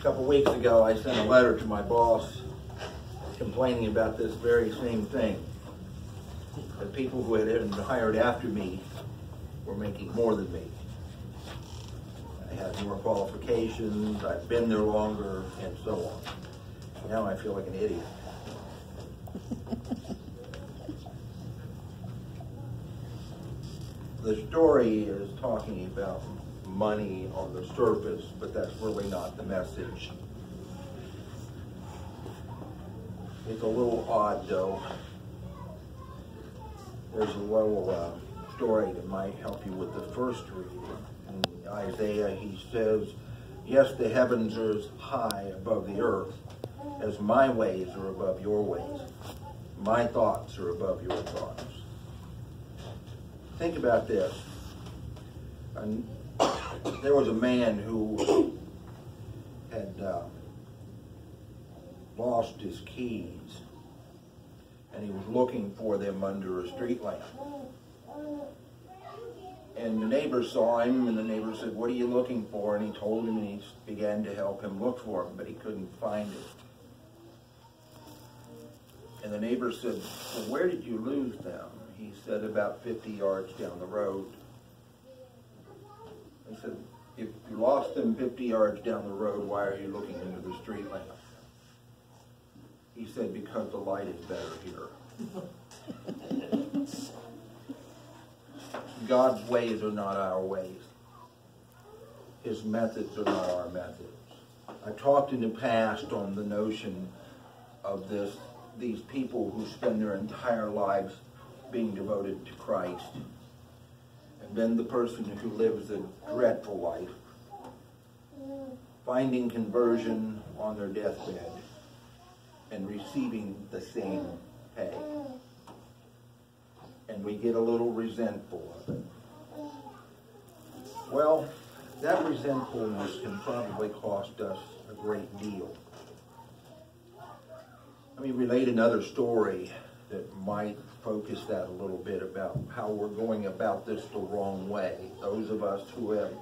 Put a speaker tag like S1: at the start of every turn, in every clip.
S1: A couple weeks ago, I sent a letter to my boss complaining about this very same thing. The people who had been hired after me were making more than me. I had more qualifications, I'd been there longer, and so on. Now I feel like an idiot. The story is talking about money on the surface, but that's really not the message. It's a little odd, though. There's a little story that might help you with the first reading. In Isaiah, he says, "Yes, the heavens are as high above the earth as my ways are above your ways. My thoughts are above your thoughts." Think about this. There was a man who had lost his keys, and he was looking for them under a street lamp. And the neighbor saw him, and the neighbor said, "What are you looking for?" And he told him, and he began to help him look for them, but he couldn't find it. And the neighbor said, "Well, where did you lose them?" He said, "About 50 yards down the road." He said, "If you lost them 50 yards down the road, why are you looking into the street lamp?" He said, "Because the light is better here." God's ways are not our ways. His methods are not our methods. I talked in the past on the notion of these people who spend their entire lives being devoted to Christ, and then the person who lives a dreadful life, finding conversion on their deathbed and receiving the same pay. And we get a little resentful of it. Well, that resentfulness can probably cost us a great deal. Let me relate another story that might focus that a little bit about how we're going about this the wrong way. Those of us who have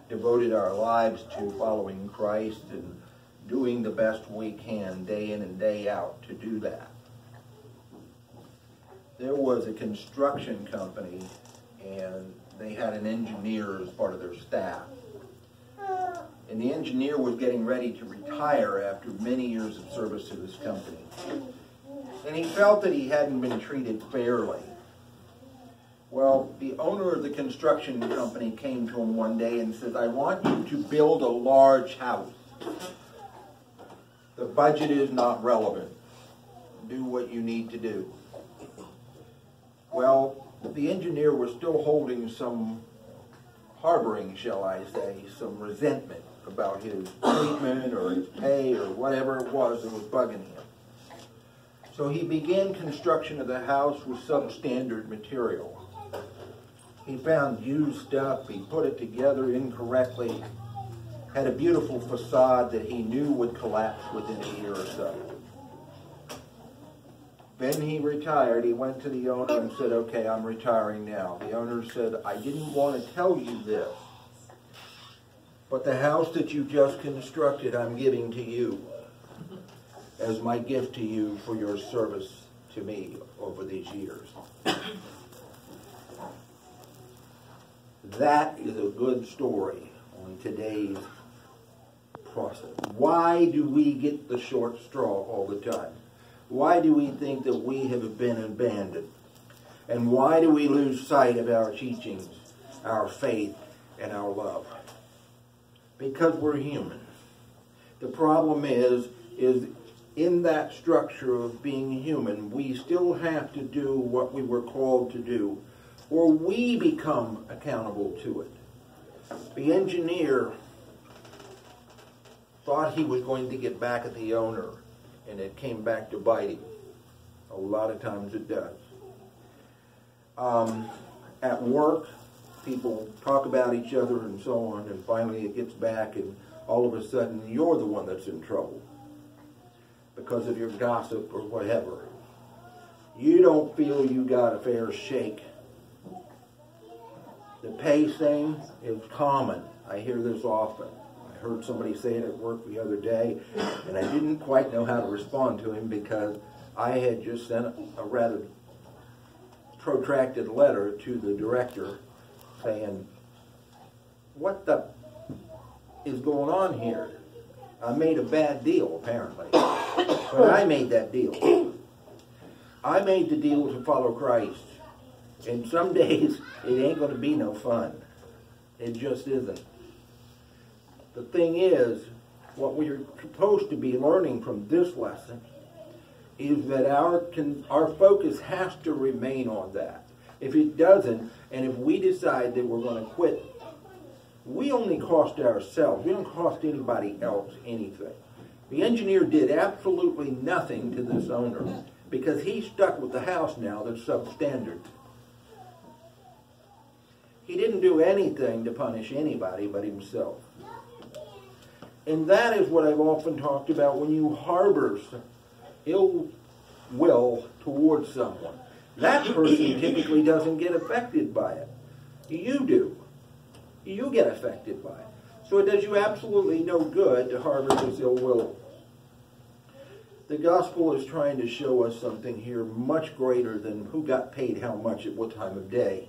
S1: devoted our lives to following Christ and doing the best we can day in and day out to do that. There was a construction company, and they had an engineer as part of their staff. And the engineer was getting ready to retire after many years of service to this company. And he felt that he hadn't been treated fairly. Well, the owner of the construction company came to him one day and said, "I want you to build a large house. The budget is not relevant. Do what you need to do." Well, the engineer was still holding harboring, shall I say, some resentment about his treatment or his pay or whatever it was that was bugging him. So he began construction of the house with substandard material. He found used stuff, he put it together incorrectly, had a beautiful facade that he knew would collapse within a year or so. Then he retired. He went to the owner and said, "Okay, I'm retiring now." The owner said, "I didn't want to tell you this, but the house that you just constructed, I'm giving to you as my gift to you for your service to me over these years." That is a good story on today's process. Why do we get the short straw all the time? Why do we think that we have been abandoned? And why do we lose sight of our teachings, our faith, and our love? Because we're human. The problem is in that structure of being human, we still have to do what we were called to do, or we become accountable to it. The engineer thought he was going to get back at the owner, and it came back to bite him. A lot of times it does. At work, people talk about each other and so on, and finally it gets back, and all of a sudden you're the one that's in trouble because of your gossip or whatever. You don't feel you got a fair shake. The pay thing is common. I hear this often. heard somebody say it at work the other day, and I didn't quite know how to respond to him because I had just sent a rather protracted letter to the director saying, what the is going on here? I made a bad deal, apparently. But I made that deal. I made the deal to follow Christ. And some days, it ain't going to be no fun. It just isn't. The thing is, what we're supposed to be learning from this lesson is that our focus has to remain on that. If it doesn't, and if we decide that we're going to quit, we only cost ourselves. We don't cost anybody else anything. The engineer did absolutely nothing to this owner because he's stuck with the house now that's substandard. He didn't do anything to punish anybody but himself. And that is what I've often talked about when you harbor ill will towards someone. That person typically doesn't get affected by it. You do. You get affected by it. So it does you absolutely no good to harbor this ill will. The gospel is trying to show us something here much greater than who got paid how much at what time of day.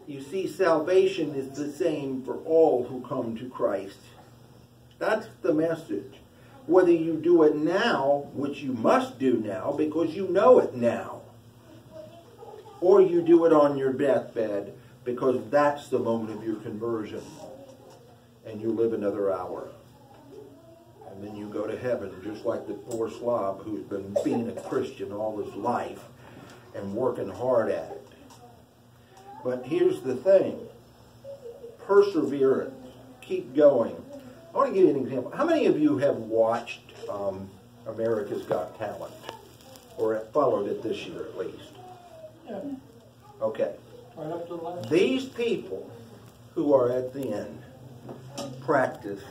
S1: You see, salvation is the same for all who come to Christ. That's the message. Whether you do it now, which you must do now because you know it now, or you do it on your deathbed because that's the moment of your conversion and you live another hour. And then you go to heaven just like the poor slob who's been being a Christian all his life and working hard at it. But here's the thing. Perseverance. Keep going. I want to give you an example. How many of you have watched America's Got Talent? Or followed it this year at least?
S2: Yeah.
S1: Okay.
S2: Right up to the last.
S1: These people who are at the end practice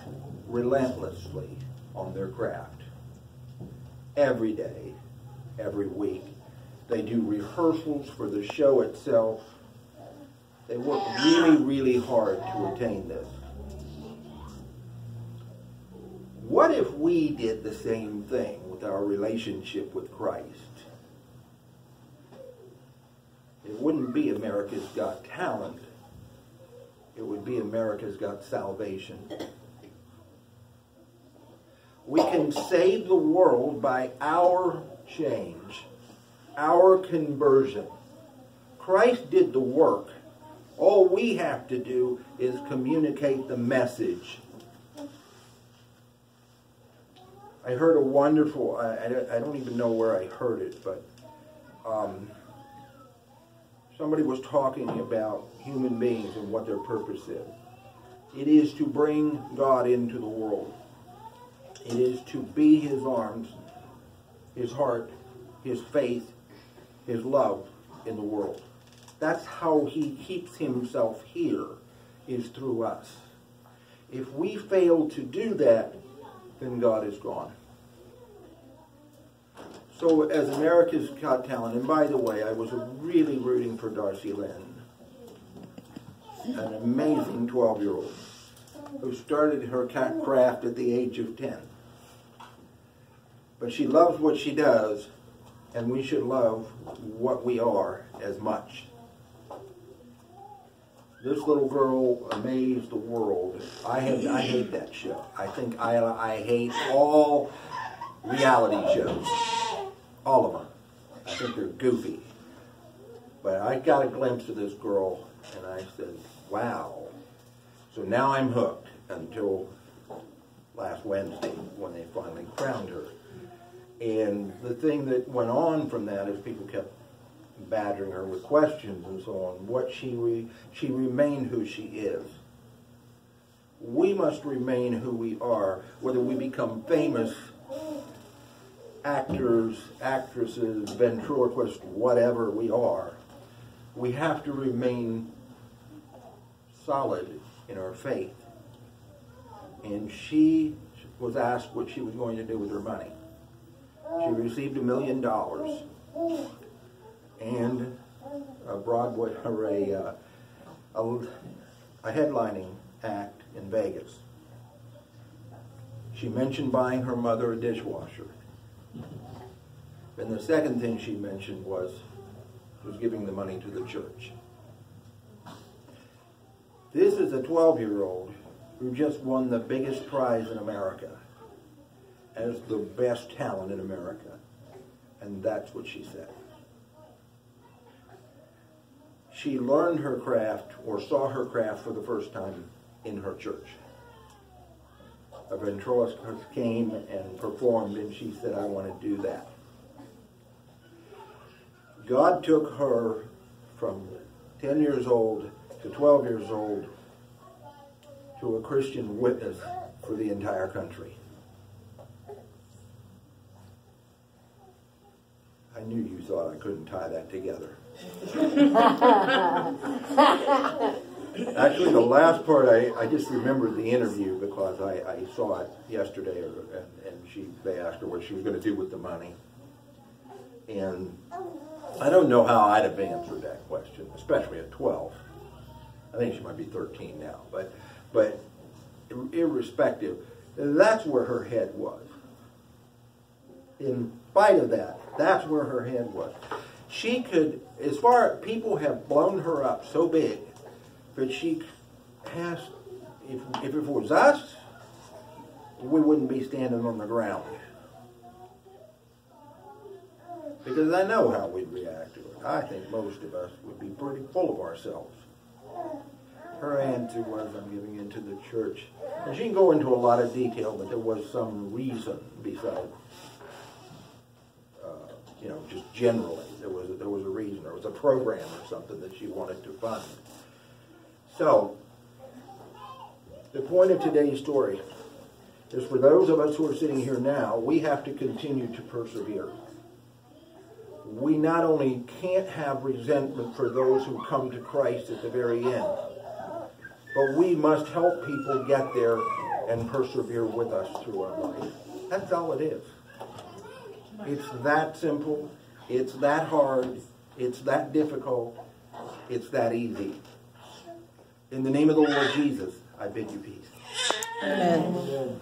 S1: relentlessly on their craft. Every day, every week. They do rehearsals for the show itself. They work really, really hard to attain this. What if we did the same thing with our relationship with Christ? It wouldn't be America's Got Talent. It would be America's Got Salvation. We can save the world by our change, our conversion. Christ did the work. All we have to do is communicate the message. I heard a wonderful, I don't even know where I heard it, but somebody was talking about human beings and what their purpose is. It is to bring God into the world. It is to be His arms, His heart, His faith, His love in the world. That's how He keeps Himself here, is through us. If we fail to do that, then God is gone. So as America's Got Talent, and by the way, I was really rooting for Darcy Lynn, an amazing 12-year-old who started her craft at the age of 10. But she loves what she does, and we should love what we are as much. This little girl amazed the world. I hate that show. I hate all reality shows. All of them. I think they're goofy. But I got a glimpse of this girl, and I said, wow. So now I'm hooked until last Wednesday when they finally crowned her. And the thing that went on from that is people kept badgering her with questions and so on. She remained who she is. We must remain who we are, whether we become famous actors, actresses, ventriloquists, whatever we are. We have to remain solid in our faith. And she was asked what she was going to do with her money. She received $1 million and a Broadway, or a headlining act in Vegas. She mentioned buying her mother a dishwasher. And the second thing she mentioned was giving the money to the church. This is a 12-year-old who just won the biggest prize in America as the best talent in America. And that's what she said. She learned her craft, or saw her craft for the first time in her church. A ventriloquist came and performed, and she said, I want to do that. God took her from 10 years old to 12 years old to a Christian witness for the entire country. I knew you thought I couldn't tie that together. Actually, the last part, I just remembered the interview because I saw it yesterday, and they asked her what she was going to do with the money. And I don't know how I'd have answered that question, especially at 12. I think she might be 13 now, but irrespective, that's where her head was. In spite of that, that's where her head was. She could, as far as people have blown her up so big, but she has, if it was us, we wouldn't be standing on the ground. Because I know how we'd react to it. I think most of us would be pretty full of ourselves. Her answer was, I'm giving into the church. And she can go into a lot of detail, but there was some reason besides, just generally. There was a reason. There was a program or something that she wanted to fund. So, the point of today's story is for those of us who are sitting here now, we have to continue to persevere. We not only can't have resentment for those who come to Christ at the very end, but we must help people get there and persevere with us through our life. That's all it is. It's that simple. It's that hard. It's that difficult. It's that easy. In the name of the Lord Jesus, I bid you peace.
S3: Amen.
S2: Amen.